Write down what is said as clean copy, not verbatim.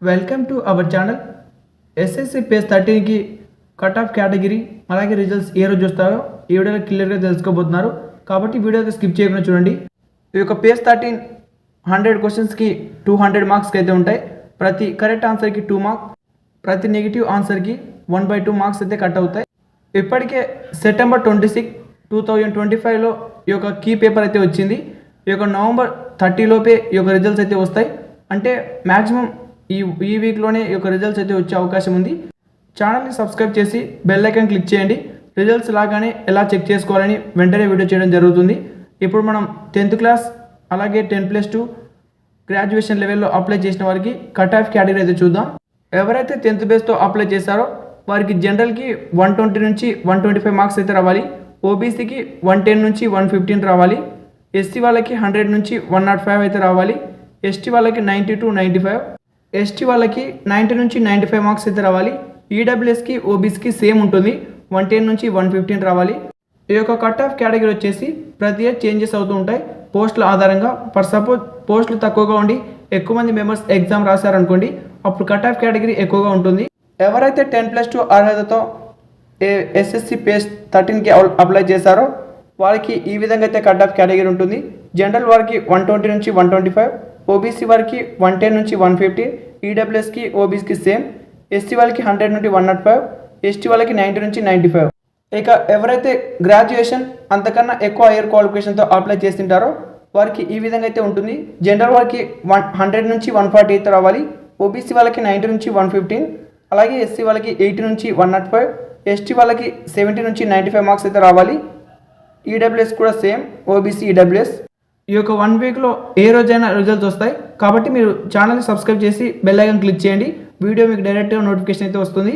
Welcome to our channel. SSC page 13కి cut off category అలాగే results ఏ రోజు వస్తాయో ఈ వీడియోలో క్లియర్గా తెలుసుకోబోతున్నారు. కాబట్టి వీడియో స్కిప్ చేయకుండా చూడండి. ఈ యొక్క పేజ్ 13 100 క్వశ్చన్స్కి 200 మార్క్స్కి అయితే ఉంటాయి. ప్రతి కరెక్ట్ ఆన్సర్కి 2 మార్క్స్, ప్రతి నెగిటివ్ ఆన్సర్కి 1/2 మార్క్స్ అయితే కట్ అవుతాయి. ఇప్పటికే సెప్టెంబర్ 26, 2025లో ఈ యొక్క కీ పేపర్ అయితే వచ్చింది. ఈ యొక్క నవంబర్ 30 లోపే ఈ యొక్క రిజల్ట్స్ అయితే వస్తాయి. అంటే మ్యాక్సిమం ఈ వీక్లోనే ఈ యొక్క రిజల్ట్స్ అయితే వచ్చే అవకాశం ఉంది. ఛానల్ని సబ్స్క్రైబ్ చేసి బెల్ ఐకాన్ క్లిక్ చేయండి. రిజల్ట్స్ లాగానే ఎలా చెక్ చేసుకోవాలని వెంటనే వీడియో చేయడం జరుగుతుంది. ఇప్పుడు మనం 10th క్లాస్ అలాగే 10+2 గ్రాడ్యుయేషన్ లెవెల్లో అప్లై చేసిన వారికి కట్ ఆఫ్ కేటగిరీ అయితే చూద్దాం. ఎవరైతే 10th బేస్తో అప్లై చేశారో వారికి జనరల్కి 120 నుంచి 125 మార్క్స్ అయితే రావాలి. ఓబీసీకి 110 నుంచి 115 రావాలి. ఎస్సీ వాళ్ళకి 100 నుంచి 105 అయితే రావాలి. ఎస్టీ వాళ్ళకి 90 to 95, ఎస్టీ వాళ్ళకి 90 నుంచి 95 మార్క్స్ అయితే రావాలి. ఈడబ్ల్యూఎస్కి ఓబీసీకి సేమ్ ఉంటుంది, 110 నుంచి 115 రావాలి. ఈ యొక్క కట్ ఆఫ్ కేటగిరీ వచ్చేసి ప్రతి ఇయర్ చేంజెస్ అవుతూ ఉంటాయి పోస్టుల ఆధారంగా. ఫర్ సపోజ్ పోస్టులు తక్కువగా ఉండి ఎక్కువ మంది మెంబర్స్ ఎగ్జామ్ రాశారనుకోండి, అప్పుడు కట్ ఆఫ్ కేటగిరీ ఎక్కువగా ఉంటుంది. ఎవరైతే 10+2 అర్హతతో ఎస్ఎస్సి పేజ్ 13కి అప్లై చేశారో వారికి ఈ విధంగా అయితే కట్ ఆఫ్ కేటగిరీ ఉంటుంది. జనరల్ వారికి 120 నుంచి 125, ఓబీసీ వారికి 110 నుంచి 115, ఈడబ్ల్యూఎస్కి ఓబీసీకి సేమ్, ఎస్సీ వాళ్ళకి 100 నుండి 105, ఎస్టీ వాళ్ళకి 90 నుంచి 95. ఇక ఎవరైతే గ్రాడ్యుయేషన్ అంతకన్నా ఎక్కువ హైయర్ క్వాలిఫికేషన్తో అప్లై చేస్తుంటారో వారికి ఈ విధంగా అయితే ఉంటుంది. జనరల్ వారికి 100 నుంచి 140 అయితే రావాలి. ఓబీసీ వాళ్ళకి 90 నుంచి 115, అలాగే ఎస్సీ వాళ్ళకి 80 నుంచి 105, ఎస్టీ వాళ్ళకి 70 నుంచి 95 మార్క్స్ అయితే రావాలి. ఈడబ్ల్యూఎస్ కూడా సేమ్, ఓబీసీ ఈడబ్ల్యూఎస్. ఈ యొక్క 1 వీక్లో ఏ రోజైనా రిజల్ట్స్ వస్తాయి. కాబట్టి మీరు ఛానల్ని సబ్స్క్రైబ్ చేసి బెల్ ఐకాన్ క్లిక్ చేయండి. వీడియో మీకు డైరెక్ట్గా నోటిఫికేషన్ అయితే వస్తుంది.